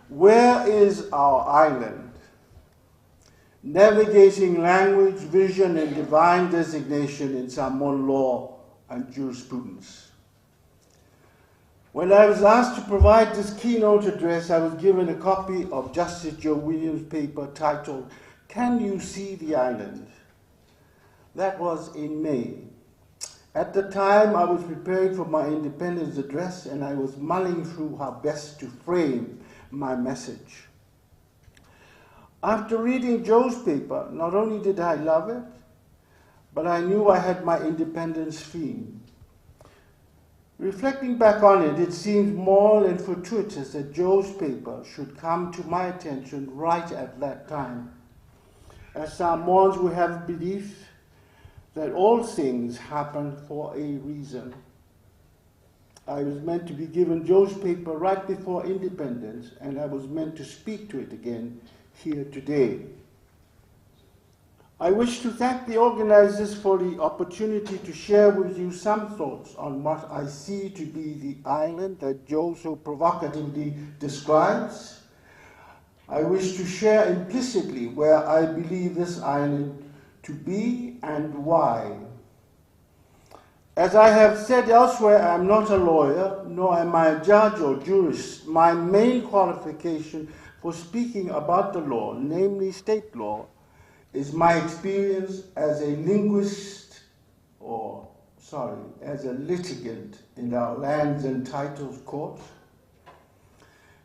Where is our island? Navigating language, vision, and divine designation in Samoan law and jurisprudence. When I was asked to provide this keynote address, I was given a copy of Justice Joe Williams' paper titled, "Can You See the Island?" That was in May. At the time, I was preparing for my independence address, and I was mulling through how best to frame my message. After reading Joe's paper, not only did I love it, but I knew I had my independence theme. Reflecting back on it, it seems moral and fortuitous that Joe's paper should come to my attention right at that time. As Samoans, we have a belief that all things happen for a reason. I was meant to be given Joe's paper right before independence, and I was meant to speak to it again here today. I wish to thank the organizers for the opportunity to share with you some thoughts on what I see to be the island that Joe so provocatively describes. I wish to share implicitly where I believe this island to be and why. As I have said elsewhere, I am not a lawyer, nor am I a judge or jurist. My main qualification for speaking about the law, namely state law, is my experience as a linguist, as a litigant in our Lands and Titles Court.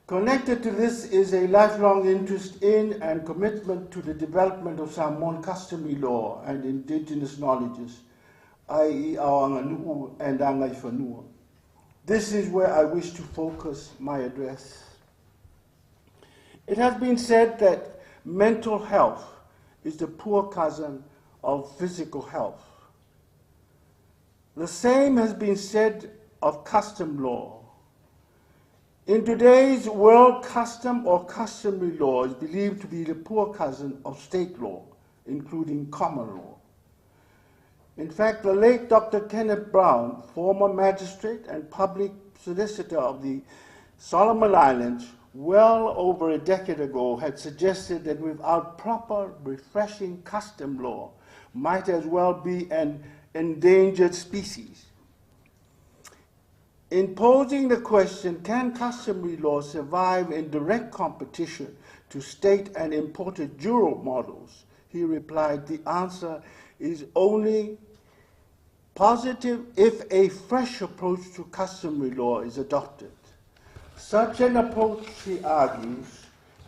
Connected to this is a lifelong interest in and commitment to the development of Samoan customary law and indigenous knowledges, i.e. Aotearoa and Angai Whanua. This is where I wish to focus my address. It has been said that mental health is the poor cousin of physical health. The same has been said of custom law. In today's world, custom or customary law is believed to be the poor cousin of state law, including common law. In fact, the late Dr. Kenneth Brown, former magistrate and public solicitor of the Solomon Islands, well over a decade ago, had suggested that without proper, refreshing custom law, might as well be an endangered species. In posing the question, can customary law survive in direct competition to state and imported juror models, he replied, the answer is only positive if a fresh approach to customary law is adopted. Such an approach, he argues,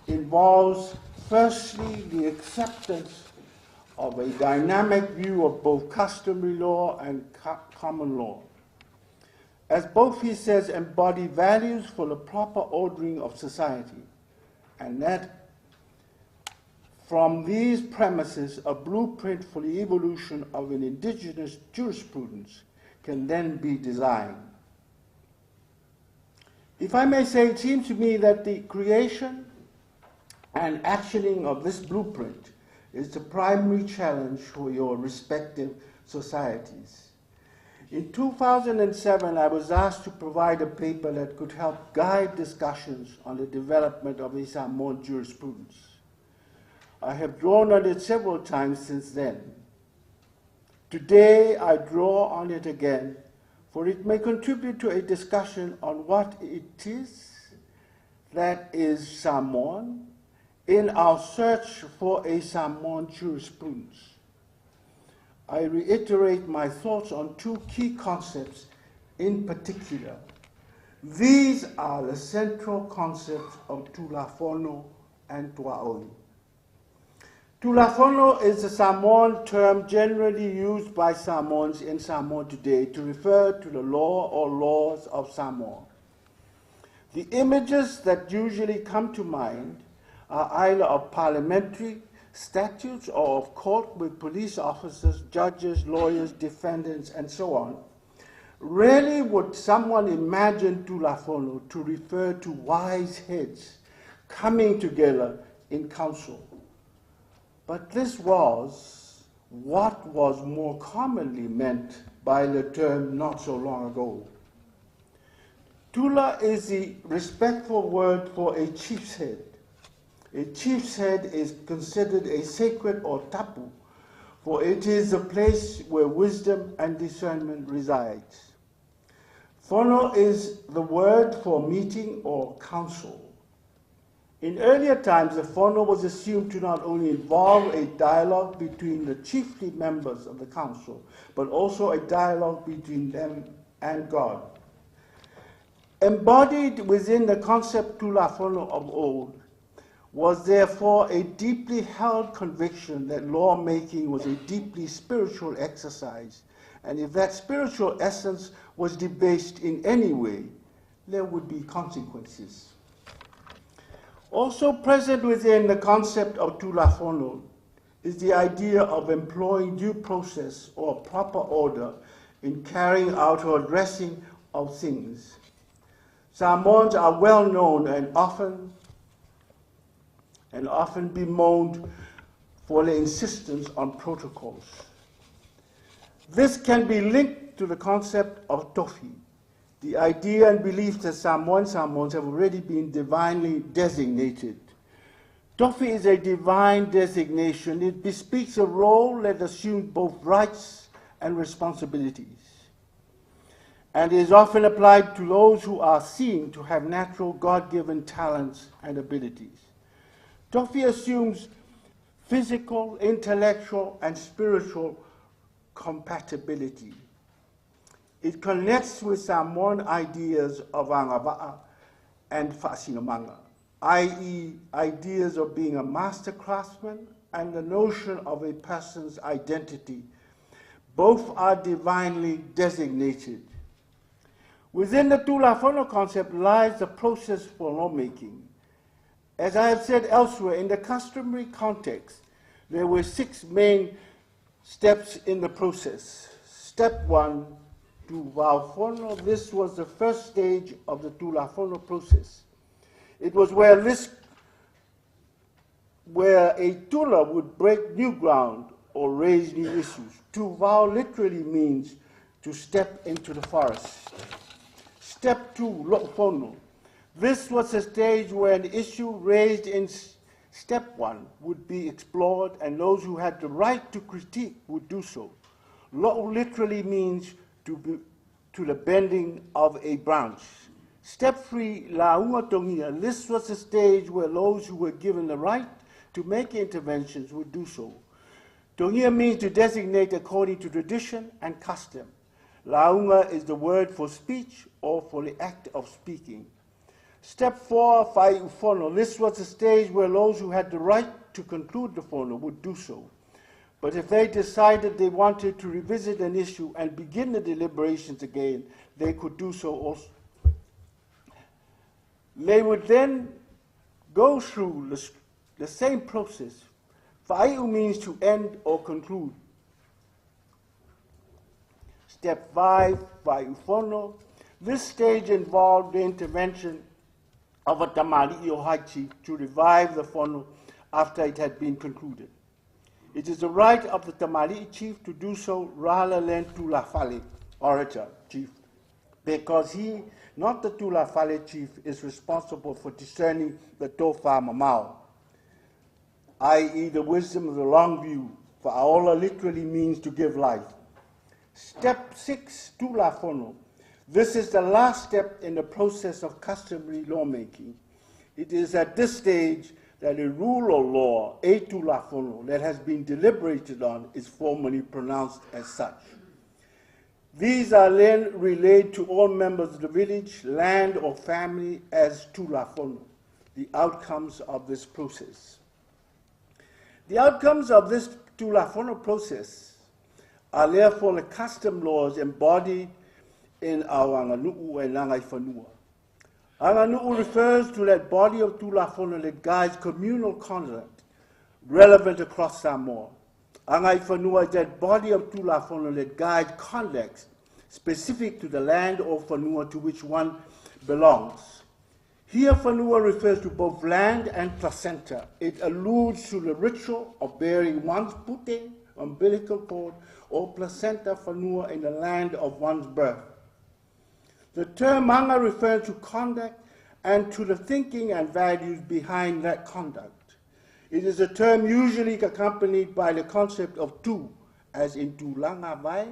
involves firstly the acceptance of a dynamic view of both customary law and common law, as both, he says, embody values for the proper ordering of society, and that from these premises, a blueprint for the evolution of an indigenous jurisprudence can then be designed. If I may say, it seems to me that the creation and actioning of this blueprint is the primary challenge for your respective societies. In 2007, I was asked to provide a paper that could help guide discussions on the development of a Samoan jurisprudence. I have drawn on it several times since then. Today, I draw on it again, for it may contribute to a discussion on what it is that is Samoan in our search for a Samoan jurisprudence. I reiterate my thoughts on two key concepts in particular. These are the central concepts of tulafono and tuaoi. Tulafono is a Samoan term generally used by Samoans in Samoa today to refer to the law or laws of Samoa. The images that usually come to mind are either of parliamentary statutes or of court with police officers, judges, lawyers, defendants, and so on. Rarely would someone imagine tulafono to refer to wise heads coming together in council. But this was what was more commonly meant by the term not so long ago. Tula is the respectful word for a chief's head. A chief's head is considered a sacred or tapu, for it is the place where wisdom and discernment resides. Whono is the word for meeting or council. In earlier times, the whono was assumed to not only involve a dialogue between the chiefly members of the council, but also a dialogue between them and God. Embodied within the concept tula whono of old was therefore a deeply held conviction that lawmaking was a deeply spiritual exercise, and if that spiritual essence was debased in any way, there would be consequences. Also present within the concept of tula whono is the idea of employing due process or proper order in carrying out or addressing of things. Samoans are well known and often bemoaned for their insistence on protocols. This can be linked to the concept of tofi, the idea and belief that Samoans have already been divinely designated. Tofi is a divine designation. It bespeaks a role that assumes both rights and responsibilities, and is often applied to those who are seen to have natural God-given talents and abilities. Tofi assumes physical, intellectual, and spiritual compatibility. It connects with Samoan ideas of angava'a and whasinomanga, i.e. ideas of being a master craftsman and the notion of a person's identity. Both are divinely designated. Within the tula whono concept lies the process for lawmaking. As I have said elsewhere, in the customary context, there were 6 main steps in the process. Step 1, tula whono. This was the first stage of the tula whono process. It was where a tula would break new ground or raise new issues. Tuvao literally means to step into the forest. Step 2, whono. This was a stage where an issue raised in step 1 would be explored, and those who had the right to critique would do so. Lo literally means to the bending of a branch. Step 3, launga tongia. This was a stage where those who were given the right to make interventions would do so. Tongia means to designate according to tradition and custom. Launga is the word for speech or for the act of speaking. Step 4, whai whono. This was the stage where those who had the right to conclude the whono would do so. But if they decided they wanted to revisit an issue and begin the deliberations again, they could do so also. They would then go through the same process. Whaiu means to end or conclude. Step 5, whai whono. This stage involved the intervention of a tamali'i o high chief to revive the whono after it had been concluded. It is the right of the tamali'i chief to do so rather than tula whale orator chief, because he, not the tula whale chief, is responsible for discerning the tofa mamao, i.e. the wisdom of the long view, for aola literally means to give life. Step 6, tula whono. This is the last step in the process of customary lawmaking. It is at this stage that a rule or law, a tula whono, that has been deliberated on is formally pronounced as such. These are then relayed to all members of the village, land, or family as tula whono, the outcomes of this process. The outcomes of this tula whono process are therefore the custom laws embodied in our anganu'u and langai whanua. Anganu'u refers to that body of tula whono that guides communal conduct relevant across Samoa. Angai whanua is that body of tula whono that guides conduct specific to the land or whanua to which one belongs. Here whanua refers to both land and placenta. It alludes to the ritual of bearing one's pute, umbilical cord, or placenta whanua in the land of one's birth. The term manga refers to conduct and to the thinking and values behind that conduct. It is a term usually accompanied by the concept of tu, as in tulanga vai,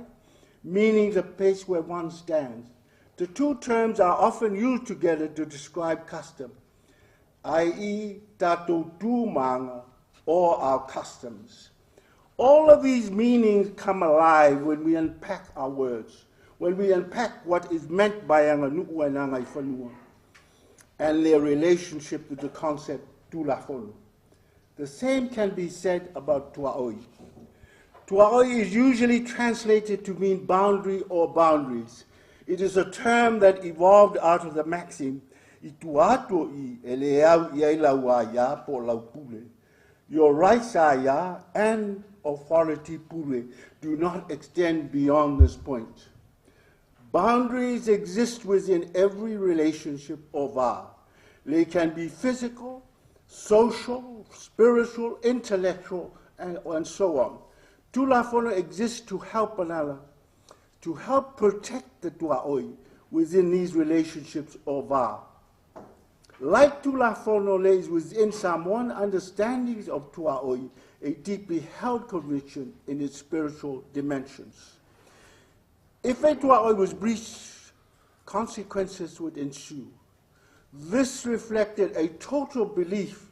meaning the place where one stands. The two terms are often used together to describe custom, i.e. tatou tu manga, or our customs. All of these meanings come alive when we unpack our words, when we unpack what is meant by anga nuku and anga whanua, and their relationship to the concept tulafono. The same can be said about tuaoi. Tuaoi is usually translated to mean boundary or boundaries. It is a term that evolved out of the maxim, I tuatoi ele au ia laua ya po lau pule. Your rights are ya and authority pule do not extend beyond this point. Boundaries exist within every relationship or vow. They can be physical, social, spiritual, intellectual, and so on. Tulafono exists to help another, to help protect the tuaoi within these relationships or vow. Like tulafono lays within Samoan understandings of tuaoi, a deeply held conviction in its spiritual dimensions. If a tuaoi was breached, consequences would ensue. This reflected a total belief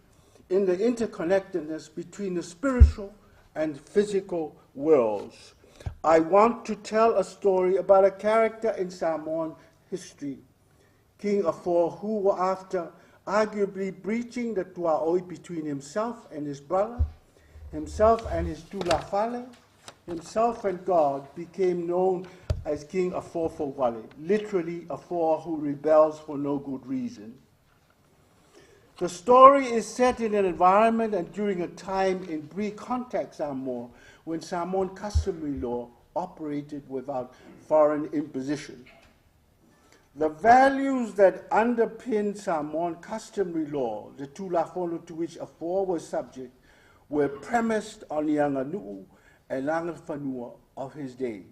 in the interconnectedness between the spiritual and physical worlds. I want to tell a story about a character in Samoan history, King Atua, who, after arguably breaching the tuaoi between himself and his brother, himself and his tulafale, himself and God, became known as King Afofowale, literally Atua who rebels for no good reason. The story is set in an environment and during a time in pre-contact Samoa, when Samoan customary law operated without foreign imposition. The values that underpin Samoan customary law, the tulafono to which Atua was subject, were premised on the anganu'u and angawhanua of his day.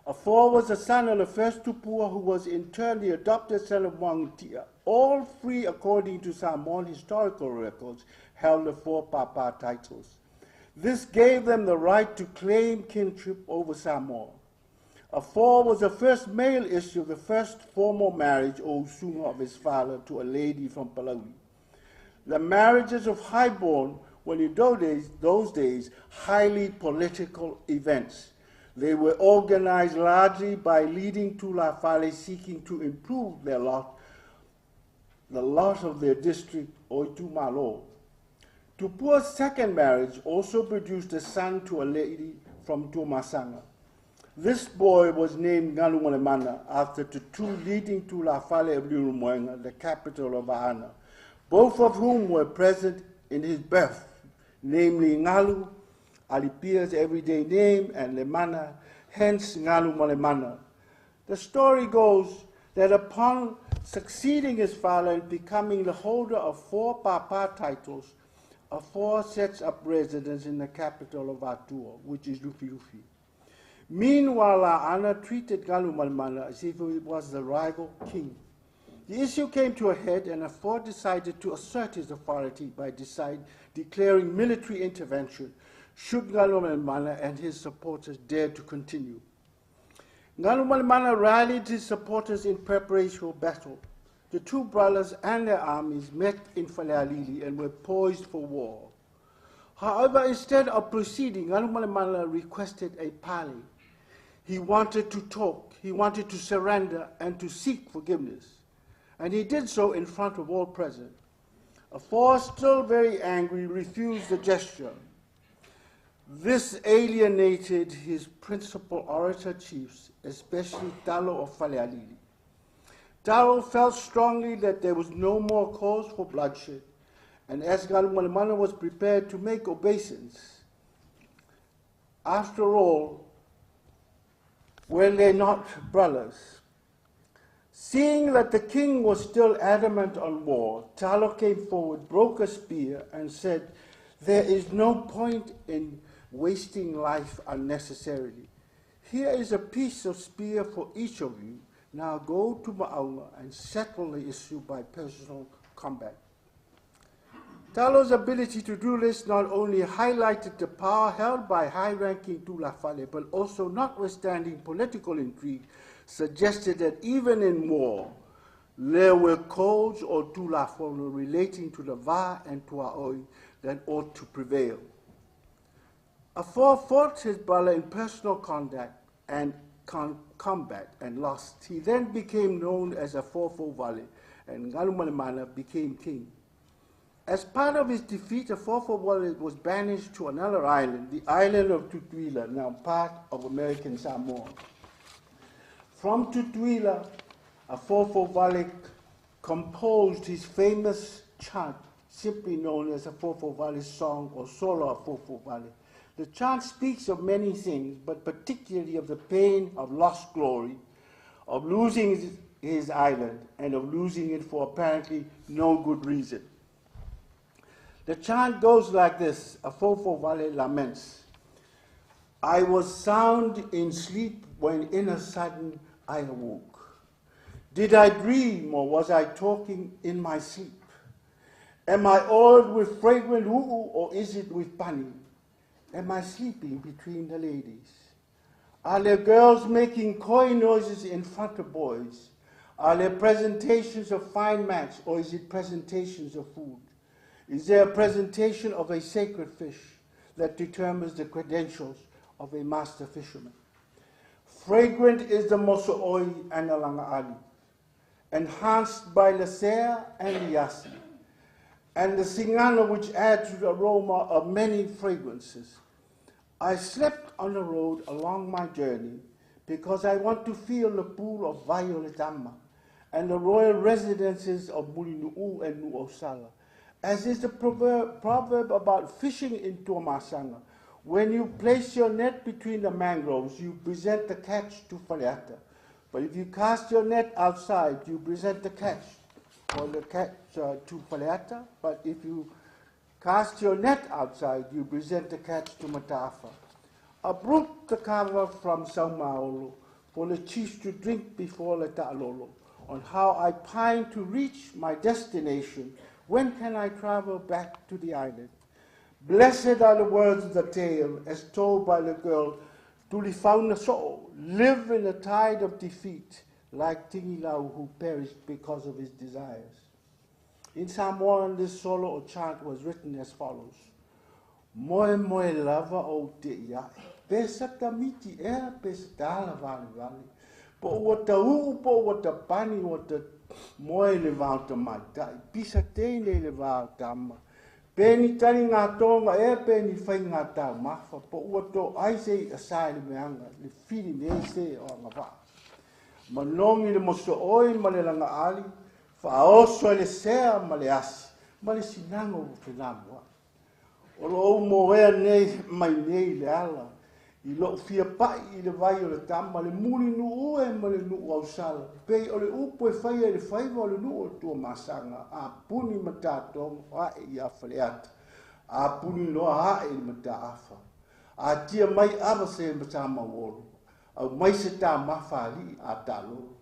Atua was the son of the first Tupua, who was in turn the adopted son of Wangutia. All three, according to Samoan historical records, held the four papa titles. This gave them the right to claim kinship over Samoa. Atua was the first male issue of the first formal marriage or usunga of his father to a lady from Palaui. The marriages of highborn were in those days highly political events. They were organized largely by leading tulafale seeking to improve their lot, the lot of their district or Tumalo. Tupua's second marriage also produced a son to a lady from Tumasanga. This boy was named Ngalumalemana after the two leading tulafale of Lirumoenga, the capital of Ahana, both of whom were present in his birth, namely Ngalu, Alipia's everyday name, and Lemana, hence Ngalumalemana. The story goes that upon succeeding his father and becoming the holder of four papa titles, Atua sets up residence in the capital of Atua, which is Lufi. Meanwhile, Ana treated Ngalumalemana as if he was the rival king. The issue came to a head, and Atua decided to assert his authority by declaring military intervention should Ngalumalemana and his supporters dare to continue. Ngalumalemana rallied his supporters in preparation for battle. The two brothers and their armies met in Falealili and were poised for war. However, instead of proceeding, Ngalumalemana requested a parley. He wanted to talk, he wanted to surrender and to seek forgiveness. And he did so in front of all present. Atua, still very angry, refused the gesture. This alienated his principal orator chiefs, especially Talo of Falealili. Talo felt strongly that there was no more cause for bloodshed, and as Ngalumalemana was prepared to make obeisance. After all, were they not brothers? Seeing that the king was still adamant on war, Talo came forward, broke a spear, and said, "There is no point in wasting life unnecessarily. Here is a piece of spear for each of you. now go to Ma'aunga and settle the issue by personal combat. Talo's ability to do this not only highlighted the power held by high-ranking Tula Fale, but also, notwithstanding political intrigue, suggested that even in war, there were codes or Tula Fale relating to the Va and Tuaoi that ought to prevail. Afor fought his brother in personal combat and lost. He then became known as a Fofo Vale, and Ngalumalemana became king. As part of his defeat, Fofo Vale was banished to another island, the island of Tutuila, now part of American Samoa. From Tutuila, Fofo Vale composed his famous chant, simply known as a Fofo Vale song or solo of Fofo Vale. The chant speaks of many things, but particularly of the pain of lost glory, of losing his island, and of losing it for apparently no good reason. The chant goes like this: a Fofo Vale laments. I was sound in sleep when in a sudden I awoke. Did I dream or was I talking in my sleep? Am I oiled with fragrant u'u or is it with pani? Am I sleeping between the ladies? Are there girls making coy noises in front of boys? Are there presentations of fine match or is it presentations of food? Is there a presentation of a sacred fish that determines the credentials of a master fisherman? Fragrant is the moso'oi and the langa'ali, enhanced by the sea and the yasi, and the singana which add to the aroma of many fragrances. I slept on the road along my journey because I want to feel the pool of violet amma and the royal residences of Mulinu'u and Nu'osala. As is the proverb about fishing in Tuamasanga, when you place your net between the mangroves, you present the catch to Faleata. But if you cast your net outside, you present the catch or the catch to Faleata. But if you cast your net outside, you present the catch to Matafa. I broke the cover from Saumaolo for the chiefs to drink before the Ta'alolo, on how I pine to reach my destination. When can I travel back to the island? Blessed are the words of the tale, as told by the girl, Tulifauna So, live in a tide of defeat, like Tingilau who perished because of his desires. In Samoan, this solo or chant was written as follows: Moe moe lava o te ia, pesa tamiti ea, pesa tala vale vale, po wata uu, po wata pani, wata moe le vauta maitai, pisa teine le vauta ama, peni tani ngā tonga ea, peni whai ngā tau mafa, po wato aise asai le meanga, le whiri nei se o ngā wā. Manongi le moso oi ma le langa ali, whaoso le sea ma le asi, ma le sinango o te namua. O lo mo ea nei mai nei le ala, i lo fia pai i le vai o le tama, le muli nu ue ma le nu au sala, pei o le upo e whai e le whaiva o le nu o tua masanga, a puni matatonga, a e a whaleata, a puni loa a e mata afa, a tia mai awa se matama wolo, au mai se tā mawhali a tā loro.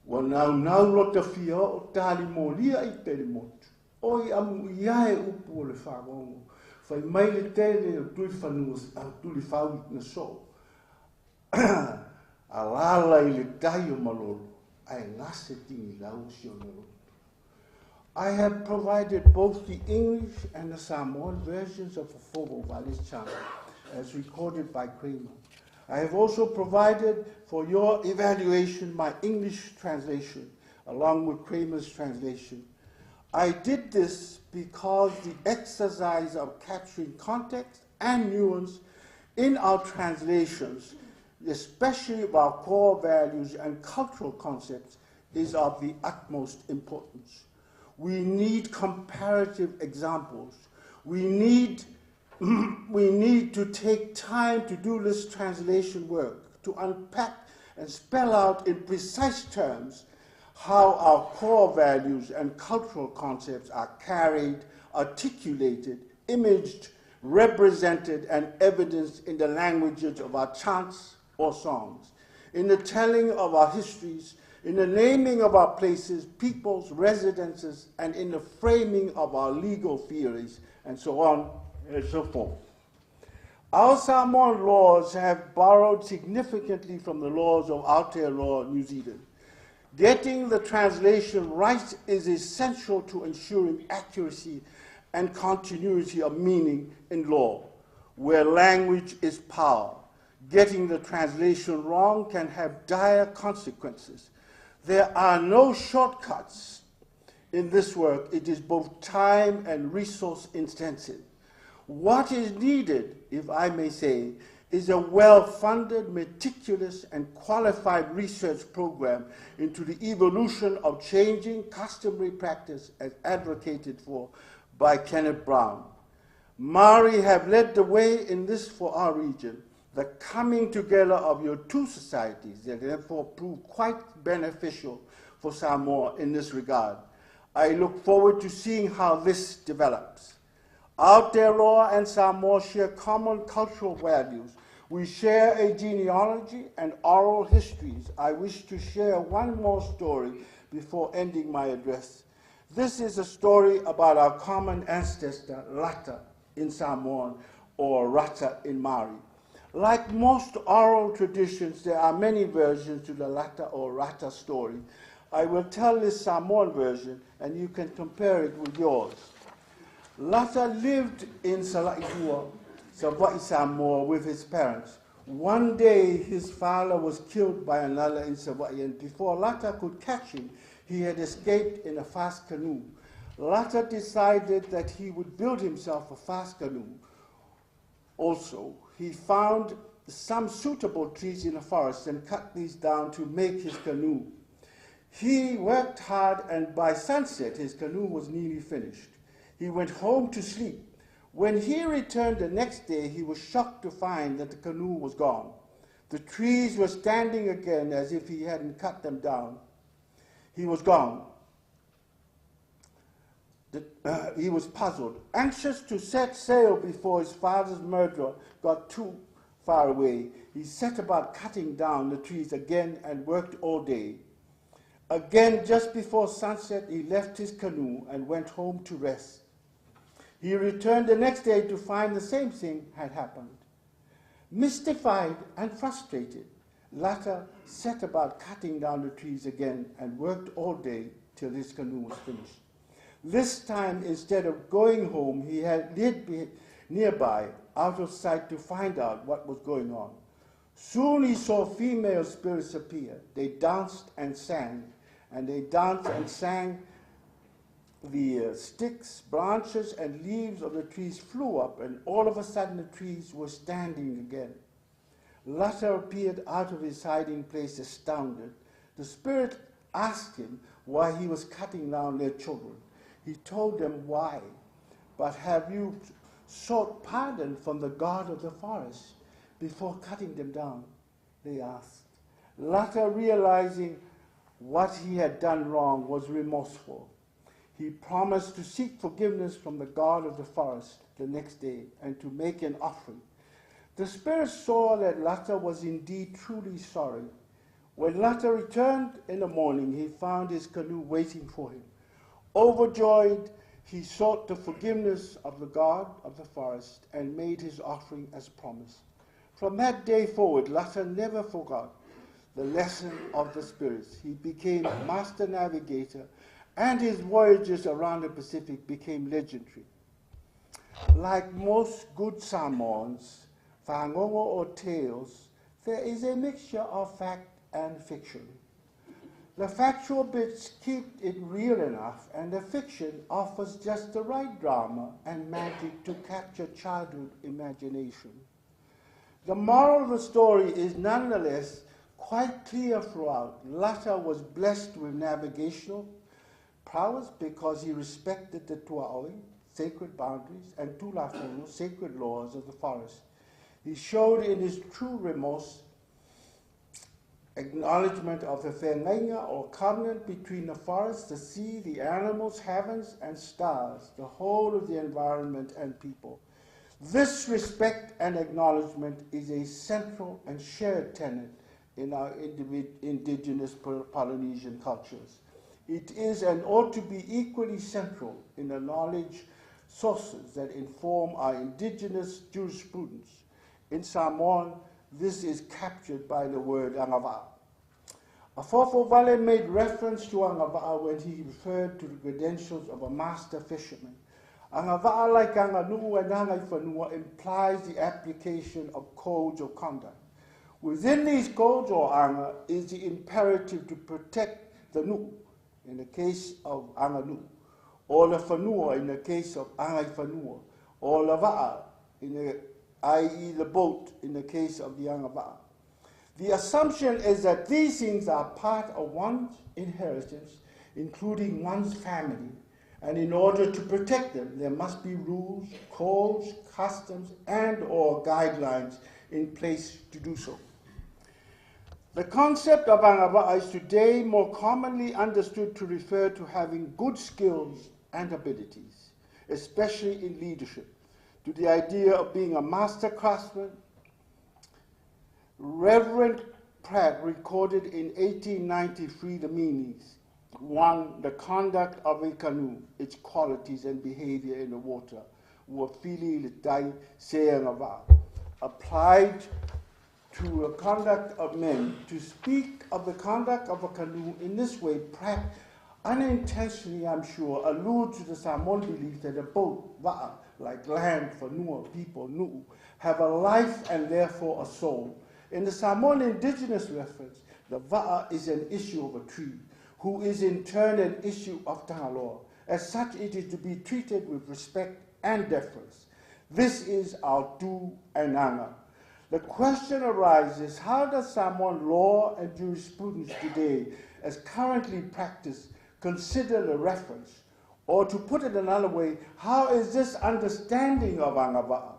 Wa nau lota fia o tāli mōlia i pere motu. Oi amu iae upu o le whagongo. Whai mai le tele o tui whanua au tuli whau na so. A lala i le tai o malolo. Ai ngase tingi lau si o lolo. I have provided both the English and the Samoan versions of the Fofo Vale's chant, as recorded by Kramer. I have also provided for your evaluation my English translation, along with Kramer's translation. I did this because the exercise of capturing context and nuance in our translations, especially of our core values and cultural concepts, is of the utmost importance. We need comparative examples. We need to take time to do this translation work, to unpack and spell out in precise terms how our core values and cultural concepts are carried, articulated, imaged, represented, and evidenced in the languages of our chants or songs. in the telling of our histories, in the naming of our places, peoples, residences, and in the framing of our legal theories, and so on and so forth. Our Samoan laws have borrowed significantly from the laws of Aotearoa, New Zealand. Getting the translation right is essential to ensuring accuracy and continuity of meaning in law, where language is power. Getting the translation wrong can have dire consequences. There are no shortcuts in this work. It is both time and resource intensive. What is needed, if I may say, is a well-funded, meticulous, and qualified research program into the evolution of changing customary practice as advocated for by Kenneth Brown. Māori have led the way in this for our region. The coming together of your two societies has therefore proved quite beneficial for Samoa in this regard. I look forward to seeing how this develops. Aotearoa and Samoa share common cultural values. We share a genealogy and oral histories. I wish to share one more story before ending my address. This is a story about our common ancestor, Lata in Samoan, or Rata in Māori. Like most oral traditions, there are many versions to the Lata or Rata story. I will tell this Samoan version, and you can compare it with yours. Lata lived in Aotearoa, Samoa, with his parents. One day, his father was killed by another in Samoa, and before Lata could catch him, he had escaped in a fast canoe. Lata decided that he would build himself a fast canoe. Also, he found some suitable trees in the forest and cut these down to make his canoe. He worked hard, and by sunset, his canoe was nearly finished. He went home to sleep. When he returned the next day, he was shocked to find that the canoe was gone. The trees were standing again as if he hadn't cut them down. He was gone. He was puzzled. Anxious to set sail before his father's murderer got too far away, he set about cutting down the trees again and worked all day. Again, just before sunset, he left his canoe and went home to rest. He returned the next day to find the same thing had happened. Mystified and frustrated, Lata set about cutting down the trees again and worked all day till his canoe was finished. This time, instead of going home, he had lived nearby, out of sight, to find out what was going on. Soon he saw female spirits appear. They danced and sang, and they danced and sang. The sticks, branches, and leaves of the trees flew up, and all of a sudden the trees were standing again. Lata appeared out of his hiding place, astounded. The spirit asked him why he was cutting down their children. He told them why. But have you sought pardon from the god of the forest before cutting them down? They asked. Lata, realizing what he had done wrong, was remorseful. He promised to seek forgiveness from the god of the forest the next day and to make an offering. The spirit saw that Lata was indeed truly sorry. When Lata returned in the morning, he found his canoe waiting for him. Overjoyed, he sought the forgiveness of the god of the forest and made his offering as promised. From that day forward, Lata never forgot the lesson of the spirits. He became a master navigator, and his voyages around the Pacific became legendary. Like most good Samoans, whangongo or tales, there is a mixture of fact and fiction. The factual bits keep it real enough, and the fiction offers just the right drama and magic to capture childhood imagination. The moral of the story is nonetheless quite clear throughout. Lata was blessed with navigational prowess because he respected the tuaoi, sacred boundaries, and tulafuru, sacred laws of the forest. He showed in his true remorse acknowledgement of the whengainga or covenant between the forest, the sea, the animals, heavens, and stars, the whole of the environment and people. This respect and acknowledgement is a central and shared tenet in our indigenous Polynesian cultures. It is and ought to be equally central in the knowledge sources that inform our indigenous jurisprudence. In Samoan, this is captured by the word angava'a. Afofo Vale made reference to angava'a when he referred to the credentials of a master fisherman. Angava'a, like anganuu and angaifanua, implies the application of codes of conduct. Within these codes or anga is the imperative to protect the nu, in the case of anganu, or the whanua in the case of angai whanua, or the va'a, i.e. the boat in the case of the angava'a. The assumption is that these things are part of one's inheritance, including one's family, and in order to protect them, there must be rules, codes, customs, and or guidelines in place to do so. The concept of angava'a is today more commonly understood to refer to having good skills and abilities, especially in leadership, to the idea of being a master craftsman. Reverend Pratt recorded in 1893 the meanings. 1. The conduct of a canoe, its qualities and behavior in the water, wafili le dai se angava'a, applied to the conduct of men. To speak of the conduct of a canoe in this way, Pratt unintentionally, I'm sure, alludes to the Samoan belief that a boat, va'a, like land for nua, people, nu'u, have a life and therefore a soul. In the Samoan indigenous reference, the va'a is an issue of a tree, who is in turn an issue of tangaloa. As such, it is to be treated with respect and deference. This is our tu and anga. The question arises, how does Samoan law and jurisprudence today, as currently practiced, consider the reference? Or to put it another way, how is this understanding of angava'a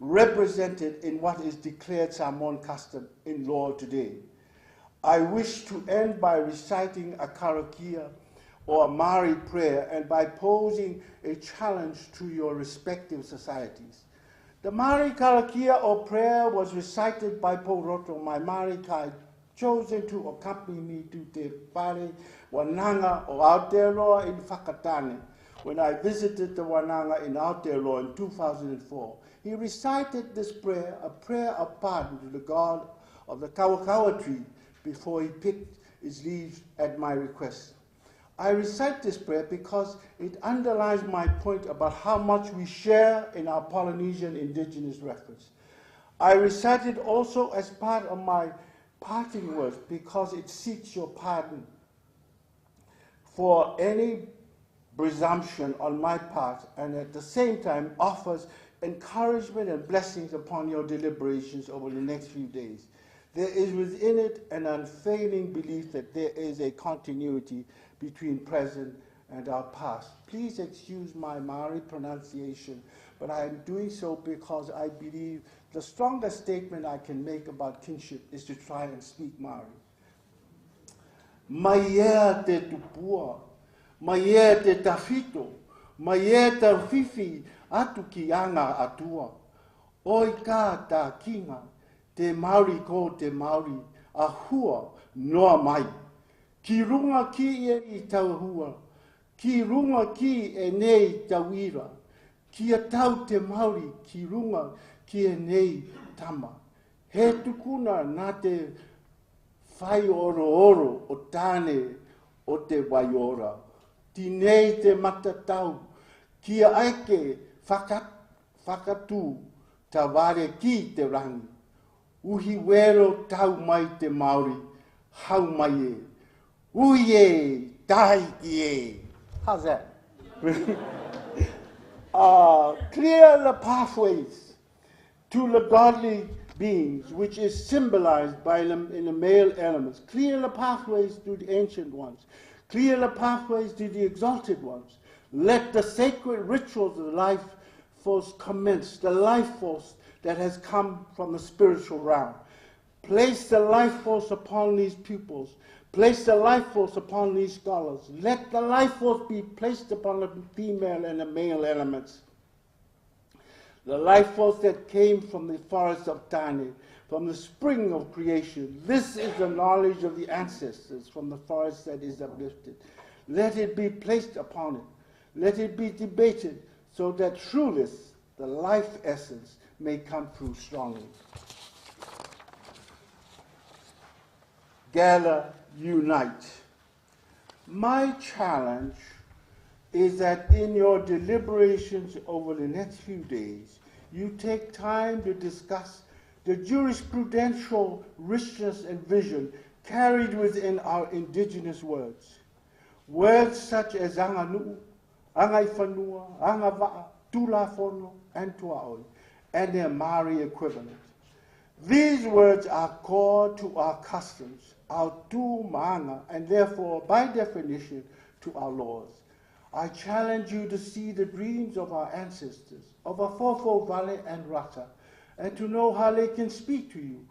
represented in what is declared Samoan custom in law today? I wish to end by reciting a karakia or a Māori prayer and by posing a challenge to your respective societies. The Māori karakia or prayer was recited by Poroto, my Māori kai, chosen to accompany me to Te Whare Wananga o Aotearoa in Whakatane, when I visited the Wananga in Aotearoa in 2004. He recited this prayer, a prayer of pardon to the god of the kawakawa tree, before he picked his leaves at my request. I recite this prayer because it underlines my point about how much we share in our Polynesian indigenous reference. I recite it also as part of my parting words because it seeks your pardon for any presumption on my part, and at the same time offers encouragement and blessings upon your deliberations over the next few days. There is within it an unfailing belief that there is a continuity between present and our past. Please excuse my Māori pronunciation, but I am doing so because I believe the strongest statement I can make about kinship is to try and speak Māori. Mai ea te tupua, mai ea te tawhito, mai ea te whiwhi atu ki anga atua. Oi ka tā kinga, te Māori ko te Māori, a hua noa mai. Ki runga ki e i tau hua, ki runga ki e nei tauira, ki a tau te Māori, ki runga ki e nei tama. He tukuna nā te whai oro oro o tāne o te waiora. Ti nei te matatau, ki a aike whakatū ta ware ki te rangi. Uhi wero tau mai te Māori, hau mai e. Ui e, tahi ki e. How's that? Clear the pathways to the godly beings, which is symbolized by them in the male elements. Clear the pathways to the ancient ones. Clear the pathways to the exalted ones. Let the sacred rituals of the life force commence, the life force that has come from the spiritual realm. Place the life force upon these pupils. Place the life force upon these scholars. Let the life force be placed upon the female and the male elements. The life force that came from the forest of Tane, from the spring of creation. This is the knowledge of the ancestors from the forest that is uplifted. Let it be placed upon it. Let it be debated so that through this, the life essence may come through strongly. Gather, unite. My challenge is that in your deliberations over the next few days, you take time to discuss the jurisprudential richness and vision carried within our indigenous words. Words such as anganu, angaifanua, angava'a, tulafono, and tuaoi, and their Māori equivalent. These words are core to our customs, our tu maanga, and therefore, by definition, to our laws. I challenge you to see the dreams of our ancestors, of Afofo, Vale, and Rata, and to know how they can speak to you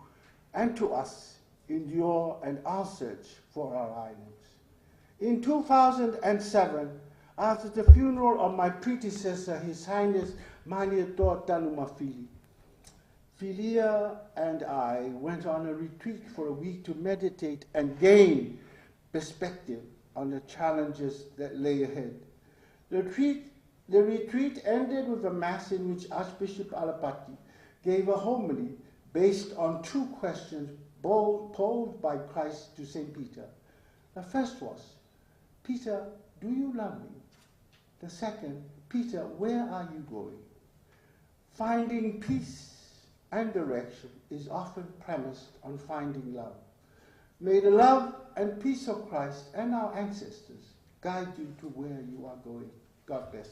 and to us in your and our search for our islands. In 2007, after the funeral of my predecessor, His Highness Māori Talamua, Philia and I went on a retreat for a week to meditate and gain perspective on the challenges that lay ahead. The retreat ended with a mass in which Archbishop Alapati gave a homily based on two questions posed by Christ to St. Peter. The first was, Peter, do you love me? The second, Peter, where are you going? Finding peace and direction is often premised on finding love. May the love and peace of Christ and our ancestors guide you to where you are going. God bless.